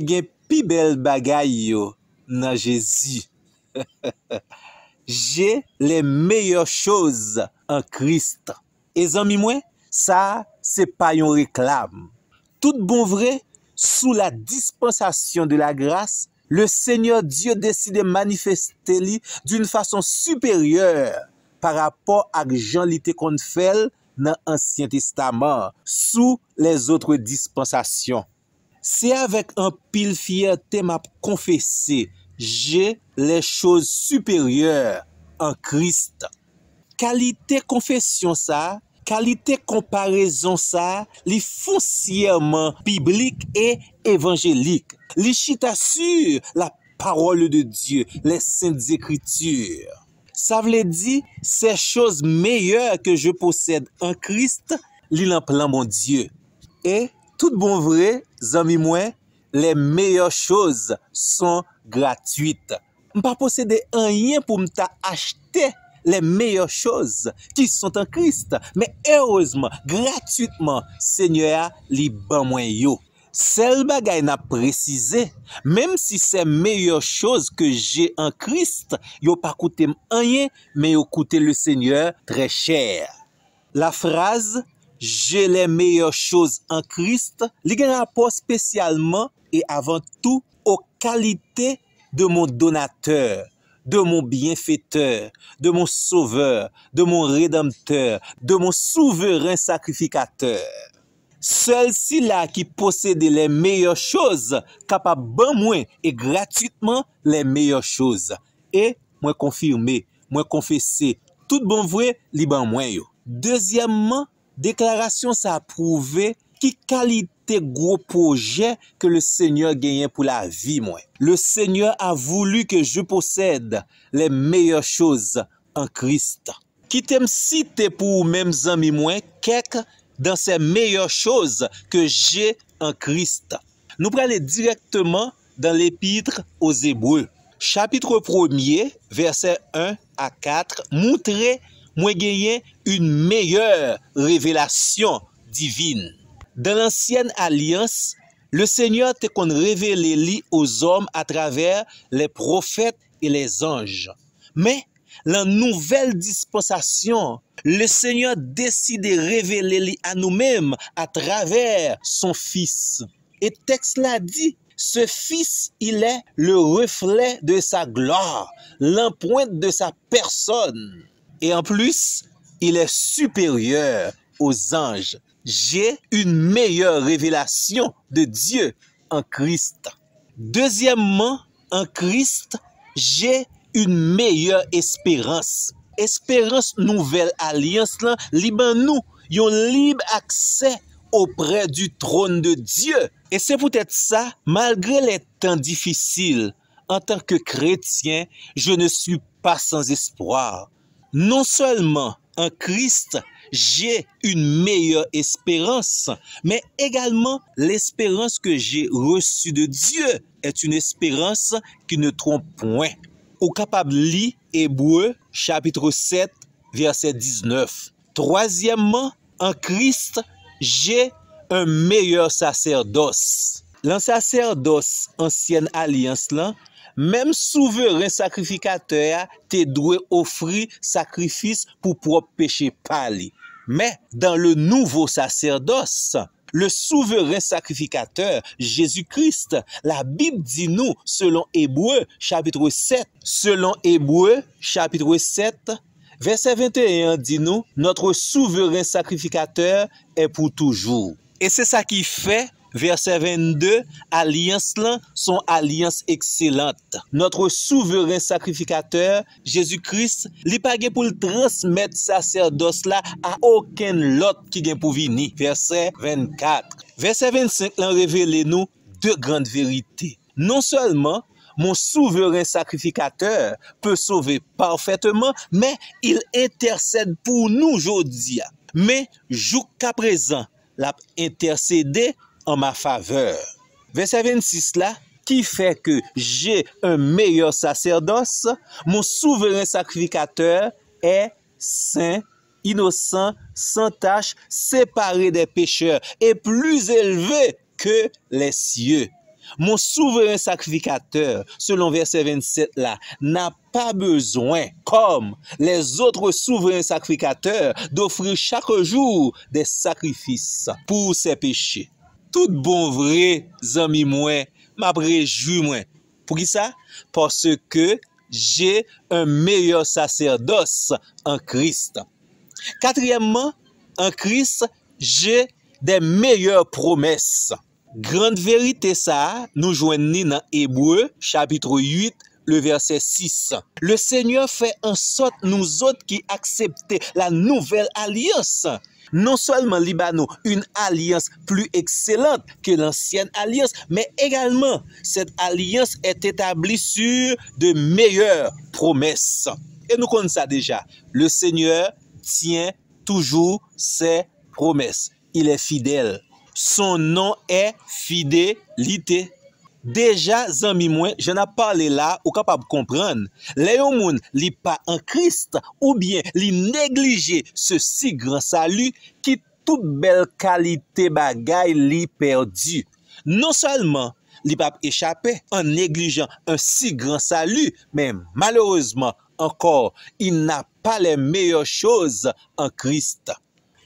gen pi bel bagay yo nan Jésus. J'ai les meilleures choses en Christ. Et zami mwen, ça c'est pas yon réclame. Tout bon vrai, sous la dispensation de la grâce, le Seigneur Dieu décide de manifester li d'une façon supérieure par rapport à Jean li te kon fait dans l'Ancien Testament, sous les autres dispensations. C'est avec un pile fierté m'a confessé, j'ai les choses supérieures en Christ. Qualité confession ça, qualité comparaison ça, li foncièrement biblique et évangélique. Li chita sur la parole de Dieu, les saintes écritures. Ça veut dire, ces choses meilleures que je possède en Christ, li l'en plan mon Dieu. Et tout bon vrai, zami moi, les meilleures choses sont gratuites. M'pas posséder rien pour m'ta acheter les meilleures choses qui sont en Christ. Mais heureusement, gratuitement, Seigneur li ban mwen yo. Sel bagay n'a précisé, même si ces meilleures choses que j'ai en Christ, yo pas coûté rien, mais yo coûté le Seigneur très cher. La phrase j'ai les meilleures choses en Christ, li gen rapport spécialement et avant tout aux qualités de mon donateur, de mon bienfaiteur, de mon sauveur, de mon rédempteur, de mon souverain sacrificateur. Seul si là qui possède les meilleures choses, capable ban moi et gratuitement les meilleures choses. Et moi confirmer, moi confesser, tout bon vrai, li ban moi yo. Deuxièmement, déclaration ça a prouvé qui qualité gros projet que le Seigneur gagne pour la vie moi. Le Seigneur a voulu que je possède les meilleures choses en Christ. Qui t'aime citer pour même amis moi quelques dans ces meilleures choses que j'ai en Christ. Nous prenons aller directement dans l'épître aux Hébreux. Chapitre 1er, verset 1 à 4, montrer moi gagner une meilleure révélation divine. Dans l'ancienne alliance, le Seigneur te qu'on révélé li aux hommes à travers les prophètes et les anges. Mais la nouvelle dispensation, le Seigneur décide de révéler li à nous-mêmes à travers son Fils. Et texte là dit, ce Fils, il est le reflet de sa gloire, l'empreinte de sa personne. Et en plus, il est supérieur aux anges. J'ai une meilleure révélation de Dieu en Christ. Deuxièmement, en Christ, j'ai une meilleure espérance. Espérance nouvelle alliance là, liban nous, yon libre accès auprès du trône de Dieu. Et c'est peut-être ça, malgré les temps difficiles, en tant que chrétien, je ne suis pas sans espoir. Non seulement en Christ, j'ai une meilleure espérance, mais également l'espérance que j'ai reçue de Dieu est une espérance qui ne trompe point. Au capable lire Hébreux chapitre 7 verset 19. Troisièmement, en Christ, j'ai un meilleur sacerdoce. Le sacerdoce ancienne alliance là, même souverain sacrificateur te doit offrir sacrifice pour propre péché pali. Mais dans le nouveau sacerdoce, le souverain sacrificateur, Jésus-Christ, la Bible dit nous, selon Hébreux chapitre 7, verset 21 dit nous, notre souverain sacrificateur est pour toujours. Et c'est ça qui fait, verset 22, alliance là, son alliance excellente. Notre souverain sacrificateur, Jésus-Christ, li pa gen pour le transmettre sacerdoce là à aucun l'autre qui gen pour venir. Verset 24. Verset 25, là révèle nous deux grandes vérités. Non seulement mon souverain sacrificateur peut sauver parfaitement, mais il intercède pour nous aujourd'hui. Mais jusqu'à présent, l'a intercédé en ma faveur. Verset 26 là, qui fait que j'ai un meilleur sacerdoce, mon souverain sacrificateur est saint, innocent, sans tache, séparé des pécheurs et plus élevé que les cieux. Mon souverain sacrificateur, selon verset 27 là, n'a pas besoin, comme les autres souverains sacrificateurs, d'offrir chaque jour des sacrifices pour ses péchés. Tout bon vrai, amis moi, m'a réjoui moi. Pour qui ça? Parce que j'ai un meilleur sacerdoce en Christ. Quatrièmement, en Christ, j'ai des meilleures promesses. Grande vérité ça, nous joignons dans Hébreux, chapitre 8, le verset 6. Le Seigneur fait en sorte, nous autres qui acceptons la nouvelle alliance, non seulement Libano, une alliance plus excellente que l'ancienne alliance, mais également cette alliance est établie sur de meilleures promesses. Et nous connaissons ça déjà. Le Seigneur tient toujours ses promesses. Il est fidèle. Son nom est fidélité. Déjà, zami moi, je n'ai parlé là, ou capable de comprendre. Les gens li pas en Christ, ou bien li négliger ce si grand salut qui toute belle qualité bagay li perdu. Non seulement li pas échappé en négligeant un si grand salut, mais malheureusement encore, il n'a pas les meilleures choses en Christ.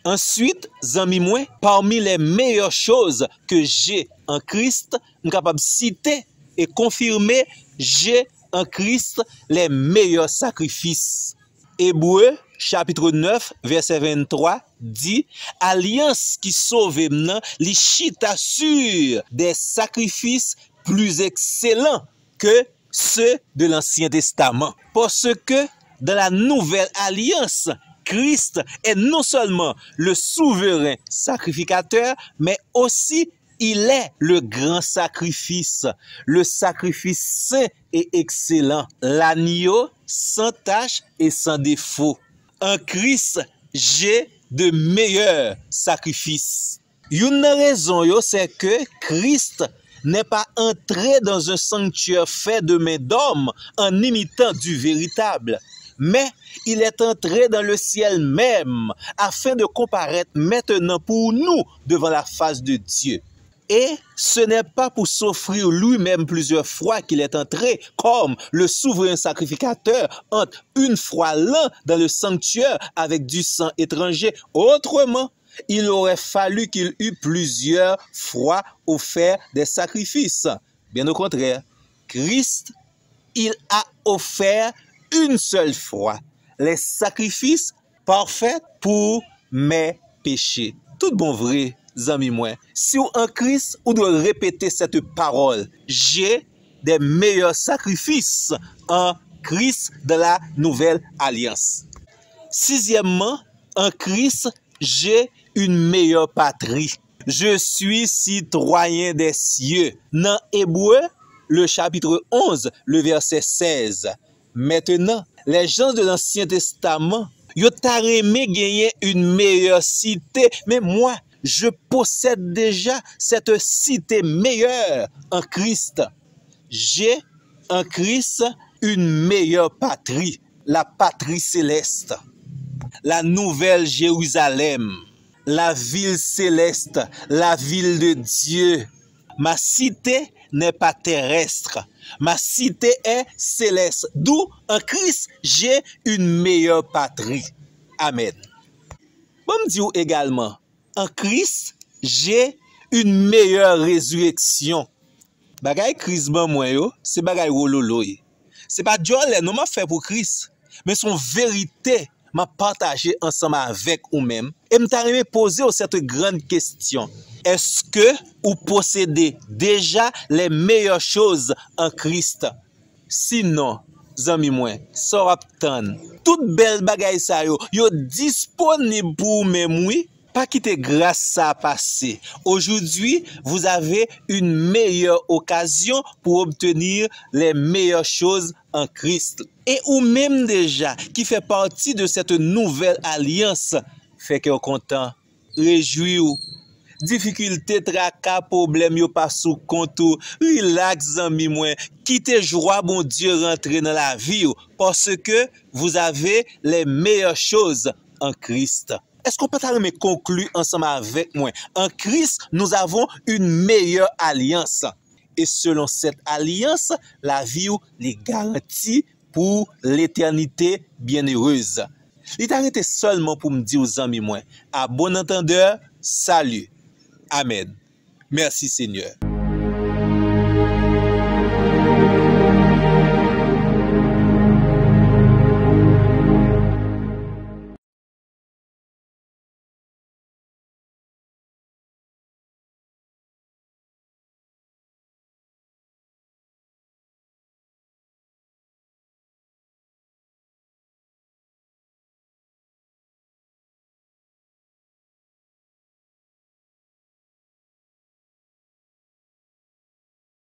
Ensuite, zami moi, parmi les meilleures choses que j'ai en Christ, je suis capable de citer et confirmer, j'ai en Christ les meilleurs sacrifices. Hébreux, chapitre 9, verset 23, dit, alliance qui sauve maintenant, li chita sur des sacrifices plus excellents que ceux de l'Ancien Testament. Parce que dans la nouvelle alliance, Christ est non seulement le souverain sacrificateur, mais aussi il est le grand sacrifice, le sacrifice saint et excellent, l'agneau sans tache et sans défaut. En Christ, j'ai de meilleurs sacrifices. Une raison, c'est que Christ n'est pas entré dans un sanctuaire fait de main d'homme en imitant du véritable, mais il est entré dans le ciel même afin de comparaître maintenant pour nous devant la face de Dieu. Et ce n'est pas pour s'offrir lui-même plusieurs fois qu'il est entré comme le souverain sacrificateur entre une fois l'an dans le sanctuaire avec du sang étranger. Autrement, il aurait fallu qu'il eût plusieurs fois offert des sacrifices. Bien au contraire, Christ, il a offert une seule fois les sacrifices parfaits pour mes péchés. Tout bon vrai, amis moi. Si vous en Christ, vous devez répéter cette parole. J'ai des meilleurs sacrifices en Christ de la nouvelle alliance. Sixièmement, en Christ, j'ai une meilleure patrie. Je suis citoyen des cieux. Dans Hébreux, le chapitre 11, le verset 16. Maintenant, les gens de l'Ancien Testament, ils ont aimé gagner une meilleure cité, mais moi, je possède déjà cette cité meilleure en Christ. J'ai en Christ une meilleure patrie, la patrie céleste, la nouvelle Jérusalem, la ville céleste, la ville de Dieu. Ma cité n'est pas terrestre, ma cité est céleste. D'où en Christ, j'ai une meilleure patrie. Amen. Bon, me dis également, en Christ, j'ai une meilleure résurrection. Bagay Christ ban moi yo, c'est bagay wololo. C'est pas Dieu non m'a fait pour Christ, mais son vérité m'a partagé ensemble avec ou même. Et m'ta remé poser cette grande question. Est-ce que vous possédez déjà les meilleures choses en Christ? Sinon, zami moi, ça obtane. Toute belle bagay sa yo disponible pour même oui. Pas quitter grâce ça passer. Aujourd'hui, vous avez une meilleure occasion pour obtenir les meilleures choses en Christ. Et ou même déjà qui fait partie de cette nouvelle alliance, fait que content, réjouis-vous. Difficulté, tracas, problème yo pas sous compte, relax ami moi, quittez joie bon Dieu rentrer dans la vie parce que vous avez les meilleures choses en Christ. Est-ce qu'on peut me conclure ensemble avec moi? En Christ, nous avons une meilleure alliance. et selon cette alliance, la vie ou les garantie pour l'éternité bienheureuse. Il est arrêté seulement pour me dire aux amis moi, à bon entendeur, salut. Amen. Merci Seigneur.